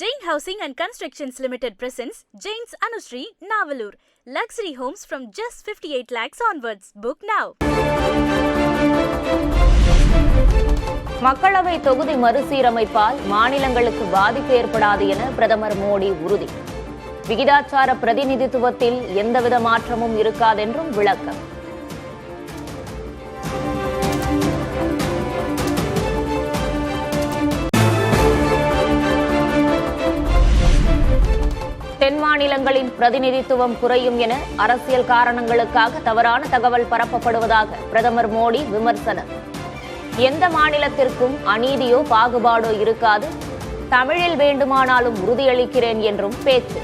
Jain Housing and Constructions Limited presents Jain's Anushree, Navalur. Luxury homes from just 58 lakhs onwards. Book now. மக்களவை தொகுதி மறுசீரமைப்பால் மாநிலங்களுக்கு பாதிப்பு ஏற்படாது என பிரதமர் மோடி உறுதி. விகிதாச்சார பிரதிநிதித்துவத்தில் எந்தவித மாற்றமும் இருக்காதென்றும் விளக்கம். தென் மாநிலங்களின் பிரதிநிதித்துவம் குறையும் என அரசியல் காரணங்களுக்காக தவறான தகவல் பரப்பப்படுவதாக பிரதமர் மோடி விமர்சனம். எந்த மாநிலத்திற்கும் அநீதியோ பாகுபாடோ இருக்காது, தமிழில் வேண்டுமானாலும் உறுதியளிக்கிறேன் என்றும் பேச்சு.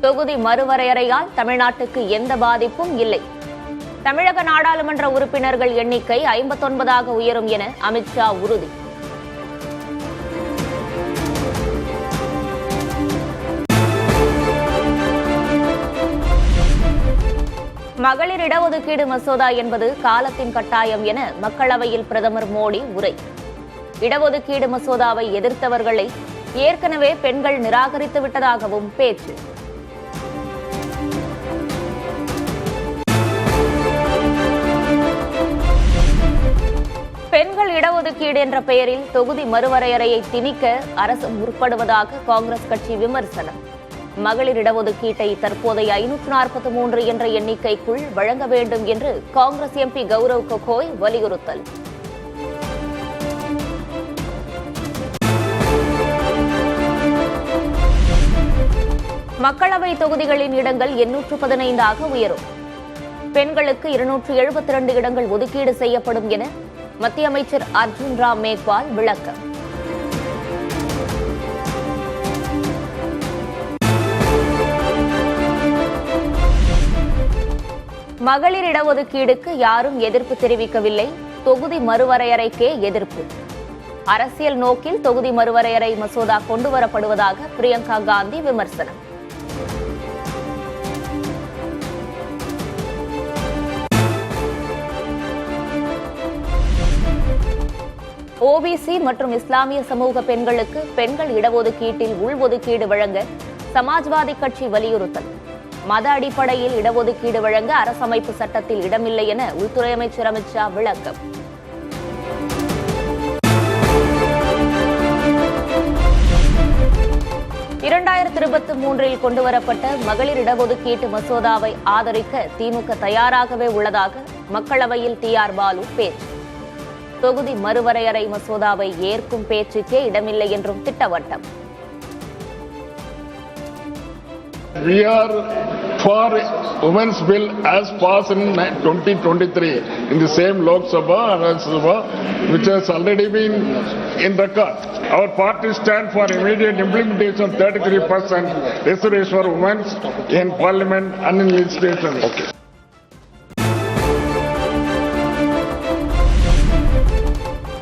தொகுதி மறுவரையறையால் தமிழ்நாட்டுக்கு எந்த பாதிப்பும் இல்லை. தமிழக நாடாளுமன்ற உறுப்பினர்கள் எண்ணிக்கை 59ஆக உயரும் என அமித்ஷா உறுதி. மகளிர் இடஒதுக்கீடு மசோதா என்பது காலத்தின் கட்டாயம் என மக்களவையில் பிரதமர் மோடி உரை. இடஒதுக்கீடு மசோதாவை எதிர்த்தவர்களை ஏற்கனவே பெண்கள் நிராகரித்து விட்டதாகவும் பேச்சு. பெண்கள் இடஒதுக்கீடு என்ற பெயரில் தொகுதி மறுவரையறையை திணிக்க அரசு முற்படுவதாக காங்கிரஸ் கட்சி விமர்சனம். மகளிர் இடஒதுக்கீட்டை தற்போதைய 543 என்ற எண்ணிக்கைக்குள் வழங்க வேண்டும் என்று காங்கிரஸ் எம்பி கௌரவ் கோகோய் வலியுறுத்தல். மக்களவை தொகுதிகளின் இடங்கள் 815ஆக உயரும். பெண்களுக்கு 272 இடங்கள் ஒதுக்கீடு செய்யப்படும் என மத்திய அமைச்சர் அர்ஜுன் ராம் மேக்வால் விளக்கம். மகளிர் இடஒதுக்கீடுக்கு யாரும் எதிர்ப்பு தெரிவிக்கவில்லை, தொகுதி மறுவரையறைக்கே எதிர்ப்பு. அரசியல் நோக்கில் தொகுதி மறுவரையறை மசோதா கொண்டுவரப்படுவதாக பிரியங்கா காந்தி விமர்சனம். ஓபிசி மற்றும் இஸ்லாமிய சமூக பெண்களுக்கு பெண்கள் இடஒதுக்கீட்டில் உள்ஒதுக்கீடு வழங்க சமாஜ்வாதி கட்சி வலியுறுத்தல். மத அடிப்படையில் இடஒதுக்கீடு வழங்க அரசமைப்பு சட்டத்தில் இடமில்லை என உள்துறை அமைச்சர் அமித்ஷா விளக்கம். கொண்டுவரப்பட்ட மகளிர் இடஒதுக்கீட்டு மசோதாவை ஆதரிக்க திமுக தயாராகவே உள்ளதாக மக்களவையில் டி.ஆர். பாலு பேச்சு. தொகுதி மறுவரையறை மசோதாவை ஏற்கும் பேச்சுக்கே இடமில்லை என்றும் திட்டவட்டம். We are for women's bill as passed in 2023 in the same Lok Sabha and Rajya Sabha, which has already been in record. Our party stand for immediate implementation of 33% reservation for women in parliament and in legislation. Okay.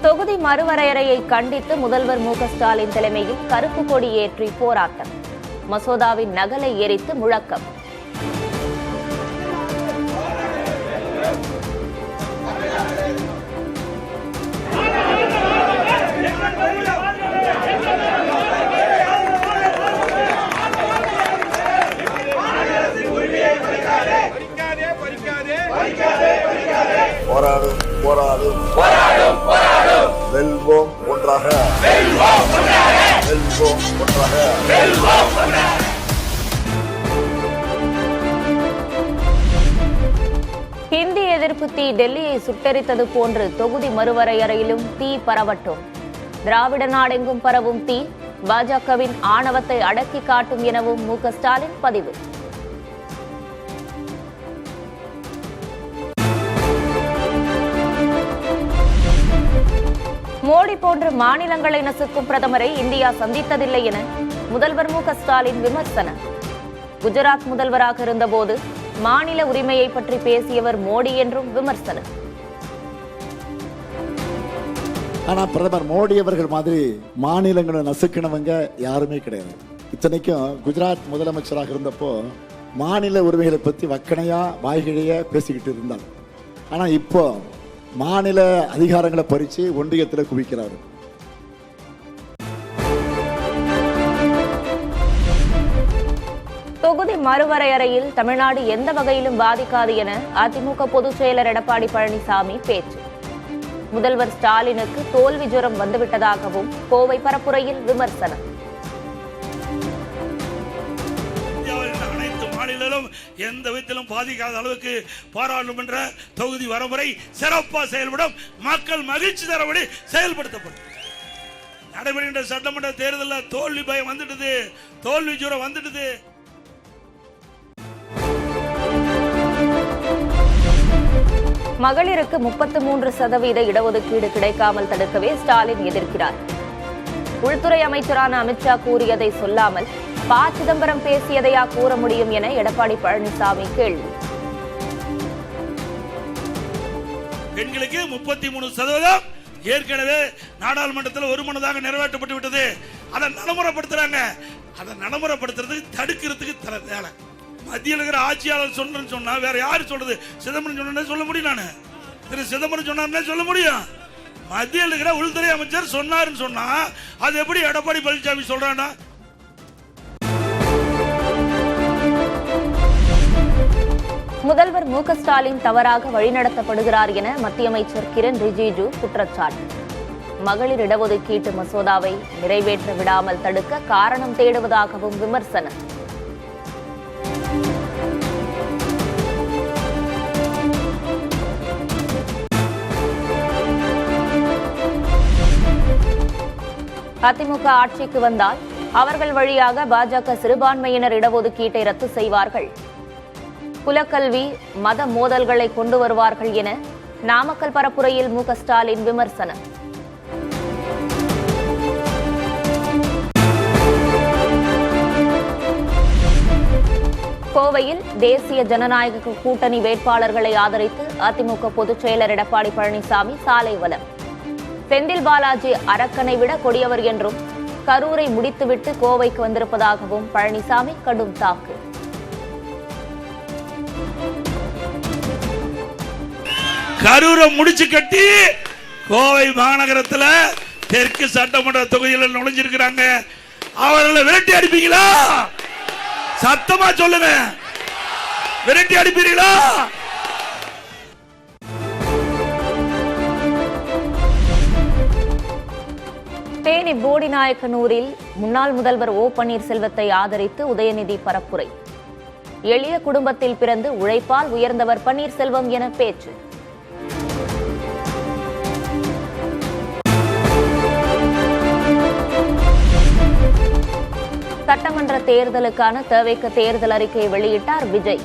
தொகுதி மறுவரையறையை கண்டித்து முதல்வர் மு.க. ஸ்டாலின் தலைமையில் கருப்பு கொடி ஏற்றி போராட்டம். மசோதாவின் நகலை எரித்து முழக்கம். போராடும் போராடும் போராடும் போராடும் வெல்வோம் ஒன்றாக வெல்வோம் ஒன்றாக வெல்வோம் ஒன்றாக வெல்வோம் ஒன்றாக. ஹிந்தி எதிர்ப்பு தீ டெல்லியை சுட்டெரித்தது போன்று தொகுதி மறுவரையறையிலும் தீ பரவட்டும். திராவிட நாடெங்கும் பரவும் தீ பாஜகவின் ஆணவத்தை அடக்கி காட்டும் எனவும் மு.க. ஸ்டாலின் பதிவு. மோடி போன்ற மாநிலங்களை நசுக்கும் பிரதமரை இந்தியா சந்தித்ததில்லை என முதல்வர் மு.க. ஸ்டாலின் விமர்சனம். குஜராத் முதல்வராக இருந்தபோது மாநில உரிமையை பற்றி பேசியவர் மோடி என்றும் விமர்சனம். ஆனா பிரதமர் மோடி அவர்கள் மாதிரி மாநிலங்களை நசுக்கினவங்க யாருமே கிடையாது. இத்தனைக்கும் குஜராத் முதலமைச்சராக இருந்தப்போ மாநில உரிமைகளை பற்றி வக்கணையா வாய்கிழைய பேசிக்கிட்டு இருந்தார். ஆனால் இப்போ மாநில அதிகாரங்களை பறித்து ஒன்றியத்தில் குவிக்கிறார். தொகுதி மறுவரையறையில் தமிழ்நாடு எந்த வகையிலும் பாதிக்காது என அதிமுக பொதுச் செயலர் எடப்பாடி பழனிசாமி பேச்சு. முதல்வர் ஸ்டாலினுக்கு தோல்வி ஜுரம் வந்துவிட்டதாகவும் கோவை பரப்புரையில் விமர்சனம். அனைத்து மாநிலங்களும் எந்த விதத்திலும் பாதிக்காத அளவுக்கு பாராளுமன்ற தொகுதி வரமுறை சிறப்பாக செயல்படும், மக்கள் மகிழ்ச்சி தரபடி செயல்படுத்தப்படும். நடைபெறுகின்ற சட்டமன்ற தேர்தலில் தோல்வி பயம் வந்துட்டது, தோல்வி ஜுரம் வந்துட்டது. மகளிருக்கு 33% இடஒதுக்கீடு கிடைக்காமல் தடுக்கவே ஸ்டாலின் எதிர்க்கிறார். உள்துறை அமைச்சரான அமித்ஷா கூறியதை சொல்லாமல் ப. சிதம்பரம் பேசியதையா கூற முடியும் என எடப்பாடி பழனிசாமி கேள்வி. பெண்களுக்கு 33% ஏற்கனவே நாடாளுமன்றத்தில் ஒருமனதாக நிறைவேற்றப்பட்டு விட்டது. அதை நடைமுறைப்படுத்துறாங்க. அதை நடைமுறைப்படுத்துறதுக்கு தடுக்கிறதுக்கு வேலை மத்தியில் இருக்கிற ஆட்சியாளர் சொல்றேன்னு சொன்னா வேற யாரு சொல்றது? சிதம்பரம் சொன்ன சொல்ல முடியும், நானு திரு சிதம்பரம் சொன்னார்னே சொல்ல முடியும். மத்தியில் இருக்கிற உள்துறை அமைச்சர் சொன்னாருன்னு சொன்னா அது எப்படி எடப்பாடி பழனிசாமி சொல்றானா? முதல்வர் மு. க. ஸ்டாலின் தவறாக வழிநடத்தப்படுகிறார் என மத்திய அமைச்சர் கிரண் ரிஜிஜு குற்றச்சாட்டு. மகளிர் இடஒதுக்கீட்டு மசோதாவை நிறைவேற்ற விடாமல் தடுக்க காரணம் தேடுவதாகவும் விமர்சனம். அதிமுக ஆட்சிக்கு வந்தால் அவர்கள் வழியாக பாஜக சிறுபான்மையினர் இடஒதுக்கீட்டை ரத்து செய்வார்கள், குலக்கல்வி மத மோதல்களை கொண்டு வருவார்கள் என நாமக்கல் பரப்புரையில் மு. க. ஸ்டாலின் விமர்சனம். கோவையில் தேசிய ஜனநாயக கூட்டணி வேட்பாளர்களை ஆதரித்து அதிமுக பொதுச் செயலர் எடப்பாடி பழனிசாமி சாலை வலம். செந்தில் பாலாஜி அரக்கனை விட கொடியவர் என்றும் கரூரை முடித்துவிட்டு கோவைக்கு வந்திருப்பதாகவும் பழனிசாமி கடும் தாக்கு. கரூரை முடிச்சு கட்டி கோவை மாநகரத்தில் தெற்கு சட்டமன்ற தொகுதியில் நுழைஞ்சிருக்கிறாங்க. அவர்களை விரட்டி அடிப்பீங்களா? சத்தமா சொல்லுங்க, விரட்டி அடிப்பீங்களா? தேனி போடிநாயக்கனூரில் முன்னாள் முதல்வர் ஓ. பன்னீர்செல்வத்தை ஆதரித்து உதயநிதி பரப்புரை. எளிய குடும்பத்தில் பிறந்து உழைப்பால் உயர்ந்தவர் பன்னீர்செல்வம் என பேச்சு. சட்டமன்ற தேர்தலுக்கான தவிக தேர்தல் அறிக்கையை வெளியிட்டார் விஜய்.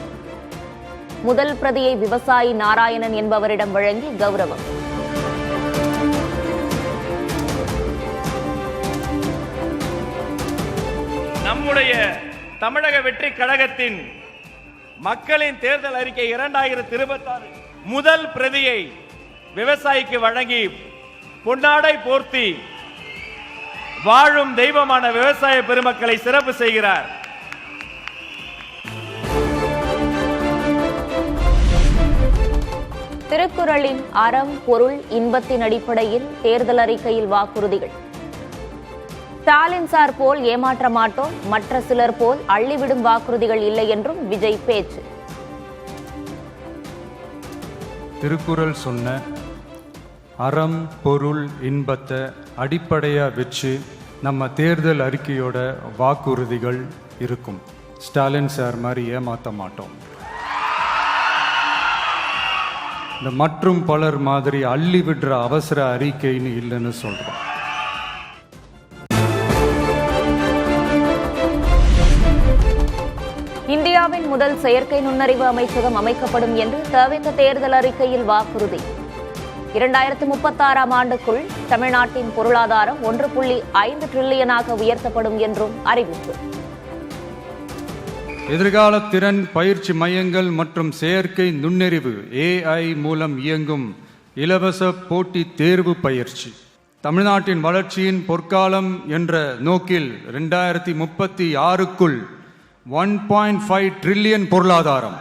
முதல் பிரதியை விவசாயி நாராயணன் என்பவரிடம் வழங்கி கௌரவம். நம்முடைய தமிழக வெற்றி கழகத்தின் மக்களின் தேர்தல் அறிக்கை 2026 முதல் பிரதியை விவசாயிக்கு வழங்கி பொன்னாடை போர்த்தி வாழும் தெய்வமான விவசாய பெருமக்களை சிறப்பு செய்கிறார். திருக்குறளின் அறம் பொருள் இன்பத்தின் அடிப்படையில் தேர்தல் அறிக்கையில் வாக்குறுதிகள். ஸ்டாலின் சார் போல் ஏமாற்ற மாட்டோம், மற்ற சிலர் போல் அள்ளிவிடும் வாக்குறுதிகள் இல்லை என்றும் விஜய் பேச்சு. திருக்குறள் சொன்ன அறம் பொருள் இன்பத்தை அடிப்படையா வச்சு நம்ம தேர்தல் அறிக்கையோட வாக்குறுதிகள் இருக்கும். ஸ்டாலின் சார் மாதிரி ஏமாற்ற மாட்டோம். இந்த மற்றும் பலர் மாதிரி அள்ளி விடுற அவசர அறிக்கைன்னு இல்லைன்னு சொல்றோம். இந்தியாவின் முதல் செயற்கை நுண்ணறிவு அமைச்சகம் அமைக்கப்படும் என்று தவிக தேர்தல் அறிக்கையில் வாக்குறுதி. 2036ஆம் ஆண்டுக்குள் தமிழ்நாட்டின் பொருளாதாரம் 1.5 டிரில்லியனாக உயர்த்தப்படும் என்றும் அறிவிப்பு. எதிர்கால திறன் பயிற்சி மையங்கள் மற்றும் செயற்கை நுண்ணறிவு AI மூலம் இயங்கும் இலவச போட்டி தேர்வு பயிற்சி. தமிழ்நாட்டின் வளர்ச்சியின் பொற்காலம் என்ற நோக்கில் 2036க்குள் 1.5 டிரில்லியன் பொருளாதாரம்.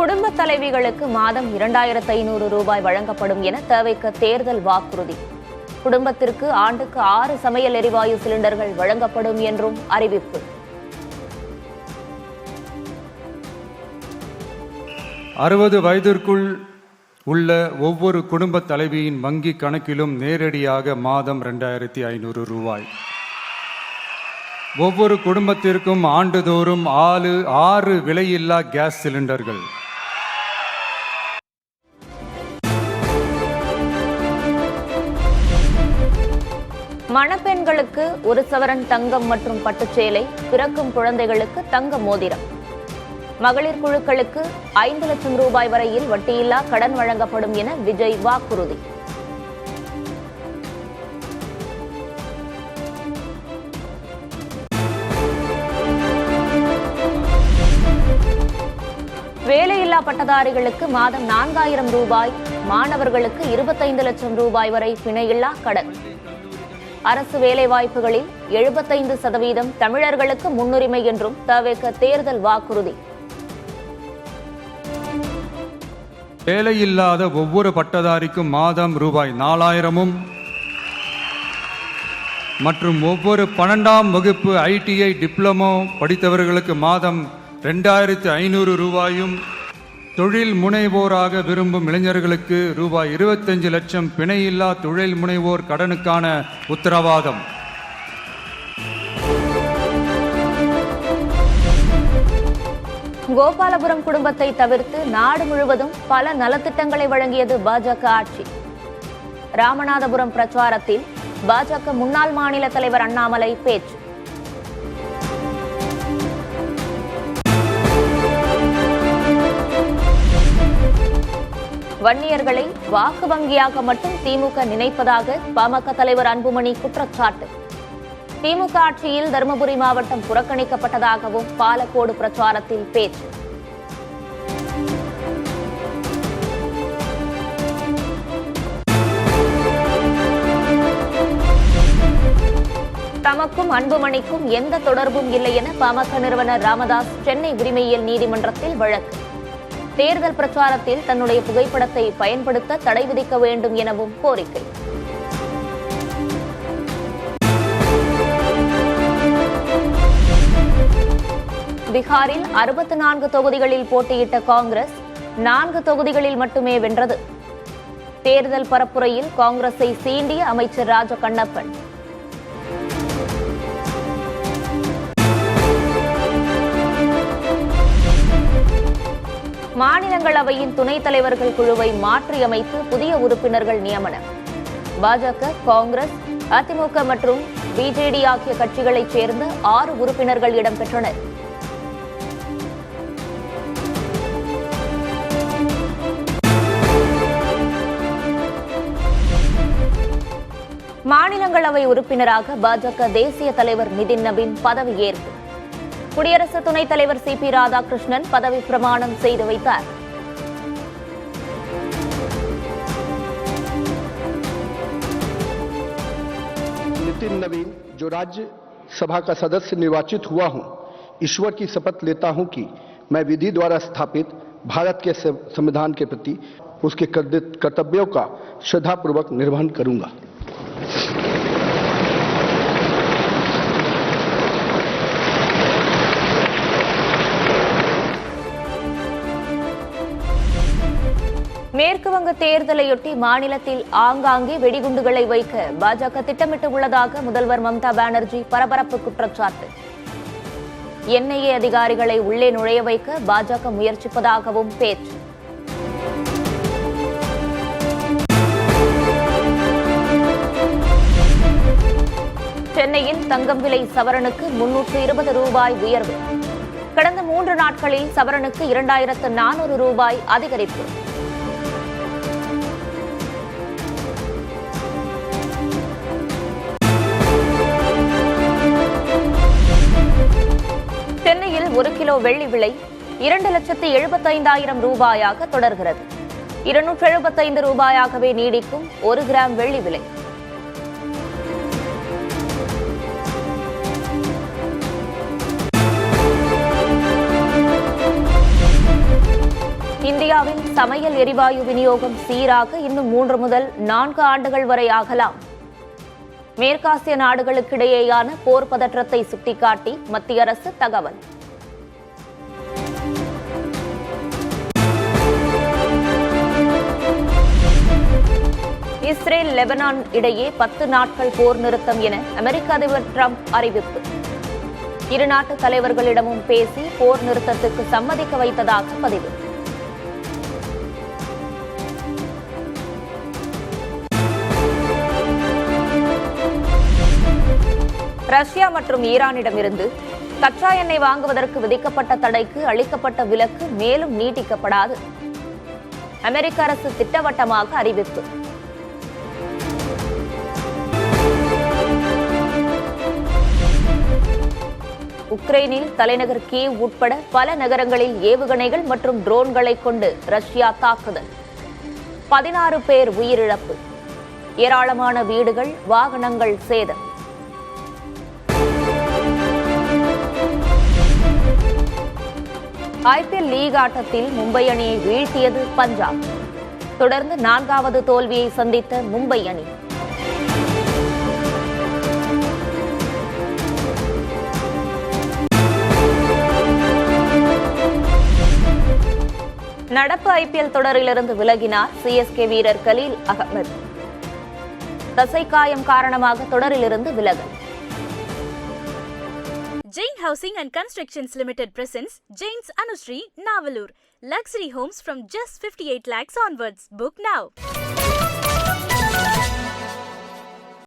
குடும்ப தலைவிகளுக்கு மாதம் 2500 ரூபாய் வழங்கப்படும் என தவிக தேர்தல் வாக்குறுதி. குடும்பத்திற்கு ஆண்டுக்கு 6 சமையல் எரிவாயு சிலிண்டர்கள் வழங்கப்படும் என்றும் அறிவிப்பு. அறுபது வயதிற்குள் உள்ள ஒவ்வொரு குடும்ப தலைவியின் வங்கி கணக்கிலும் நேரடியாக மாதம் 2500 ரூபாய். ஒவ்வொரு குடும்பத்திற்கும் ஆண்டுதோறும் 6 விலையில்லா கேஸ் சிலிண்டர்கள். மணப்பெண்களுக்கு 1 சவரன் தங்கம் மற்றும் பட்டுச்சேலை, பிறக்கும் குழந்தைகளுக்கு தங்க மோதிரம். மகளிர் குழுக்களுக்கு 5 லட்சம் ரூபாய் வரையில் வட்டியில்லா கடன் வழங்கப்படும் என விஜய் வாக்குறுதி. வேலையில்லா பட்டதாரிகளுக்கு மாதம் 4000 ரூபாய், மாணவர்களுக்கு 25 லட்சம் ரூபாய் வரை பிணையில்லா கடன். அரசு வேலைவாய்ப்புகளில் 75% தமிழர்களுக்கு முன்னுரிமை என்றும் தவிக தேர்தல் வாக்குறுதி. வேலையில்லாத ஒவ்வொரு பட்டதாரிக்கும் மாதம் ரூபாய் 4000 மற்றும் ஒவ்வொரு 12ஆம் வகுப்பு ITI டிப்ளமோ படித்தவர்களுக்கு மாதம் 2500 ரூபாயும், தொழில் முனைவோராக விரும்பும் இளைஞர்களுக்கு ரூபாய் 25 லட்சம் பிணையில்லா தொழில் முனைவோர் கடனுக்கான உத்தரவாதம். கோபாலபுரம் குடும்பத்தை தவிர்த்து நாடு முழுவதும் பல நலத்திட்டங்களை வழங்கியது பாஜக ஆட்சி. ராமநாதபுரம் பிரச்சாரத்தில் பாஜக முன்னாள் மாநில தலைவர் அண்ணாமலை பேச்சு. வன்னியர்களை வாக்கு வங்கியாக மட்டும் திமுக நினைப்பதாக பாமக தலைவர் அன்புமணி குற்றச்சாட்டு. திமுக ஆட்சியில் தருமபுரி மாவட்டம் புறக்கணிக்கப்பட்டதாகவும் பாலக்கோடு பிரச்சாரத்தில் பேச்சு. தமக்கும் அன்புமணிக்கும் எந்த தொடர்பும் இல்லை என பாமக நிறுவனர் ராமதாஸ் சென்னை உரிமையியல் நீதிமன்றத்தில் வழக்கு. தேர்தல் பிரச்சாரத்தில் தன்னுடைய புகைப்படத்தை பயன்படுத்த தடை விதிக்க வேண்டும் எனவும் கோரிக்கை. பீகாரில் 64 தொகுதிகளில் போட்டியிட்ட காங்கிரஸ் 4 தொகுதிகளில் மட்டுமே வென்றது. தேர்தல் பரப்புரையில் காங்கிரஸை சீண்டிய அமைச்சர் ராஜ கண்ணப்பன். மாநிலங்களவையின் துணைத் தலைவர்கள் குழுவை மாற்றியமைத்து புதிய உறுப்பினர்கள் நியமனம். பாஜக, காங்கிரஸ், அதிமுக மற்றும் பிஜேடி ஆகிய கட்சிகளைச் சேர்ந்த 6 உறுப்பினர்கள் இடம்பெற்றனர். மாநிலங்களவை உறுப்பினராக பாஜக தேசிய தலைவர் நிதின் நவீன் பதவியேற்பு. குடியரசு துணைத் தலைவர் CP ராதாகிருஷ்ணன் பதவி பிரமாணம் செய்து வைத்தார். नितिन नवीन, जो राज्य सभा का सदस्य निर्वाचित हुआ हूं, ईश्वर की शपथ लेता हूं कि मैं विधि द्वारा स्थापित भारत के संविधान के प्रति उसके कर्तव्यों का श्रद्धापूर्वक निर्वहन करूंगा। மேற்கு வங்க தேர்தலையொட்டி மாநிலத்தில் ஆங்காங்கே வெடிகுண்டுகளை வைக்க பாஜக திட்டமிட்டுள்ளதாக முதல்வர் மம்தா பானர்ஜி பரபரப்பு குற்றச்சாட்டு. NIA அதிகாரிகளை உள்ளே நுழைய வைக்க பாஜக முயற்சிப்பதாகவும் பேச்சு. சென்னையில் தங்கம் விலை சவரனுக்கு 320 ரூபாய் உயர்வு. கடந்த 3 நாட்களில் சவரனுக்கு 2400 ரூபாய் அதிகரிப்பு. சென்னையில் 1 கிலோ வெள்ளி விலை 2,75,000 ரூபாயாக தொடர்கிறது. 275 ரூபாயாகவே நீடிக்கும் 1 கிராம் வெள்ளி விலை. இந்தியாவில் சமையல் எரிவாயு விநியோகம் சீராக இன்னும் 3 முதல் 4 ஆண்டுகள் வரை ஆகலாம். மேற்காசிய நாடுகளுக்கிடையேயான போர் பதற்றத்தை சுட்டிக்காட்டி மத்திய அரசு தகவல். இஸ்ரேல் லெபனான் இடையே 10 நாட்கள் போர் நிறுத்தம் என அமெரிக்க அதிபர் டிரம்ப் அறிவிப்பு. இரு நாட்டு தலைவர்களிடமும் பேசி போர் நிறுத்தத்துக்கு சம்மதிக்க வைத்ததாக பதிவு. ரஷ்யா மற்றும் ஈரானிடமிருந்து கச்சா எண்ணெய் வாங்குவதற்கு விதிக்கப்பட்ட தடைக்கு அளிக்கப்பட்ட விலக்கு மேலும் நீட்டிக்கப்படாது. அமெரிக்க அரசு திட்டவட்டமாக அறிவிப்பு. உக்ரைனில் தலைநகர் கீவ் உட்பட பல நகரங்களில் ஏவுகணைகள் மற்றும் ட்ரோன்களை கொண்டு ரஷ்யா தாக்குதல். 16 பேர் உயிரிழப்பு. ஏராளமான வீடுகள், வாகனங்கள் சேதம். ஐபிஎல் லீக் ஆட்டத்தில் மும்பை அணியை வீழ்த்தியது பஞ்சாப். தொடர்ந்து 4வது தோல்வியை சந்தித்த மும்பை அணி. நடப்பு ஐபிஎல் தொடரிலிருந்து விலகினார் சிஎஸ்கே வீரர் கலீல் அகமது. தசை காயம் காரணமாக தொடரிலிருந்து விலகல். Jain Housing and Constructions Limited presents Jain's Anushree, Navalur. Luxury homes from just 58 lakhs onwards. Book now.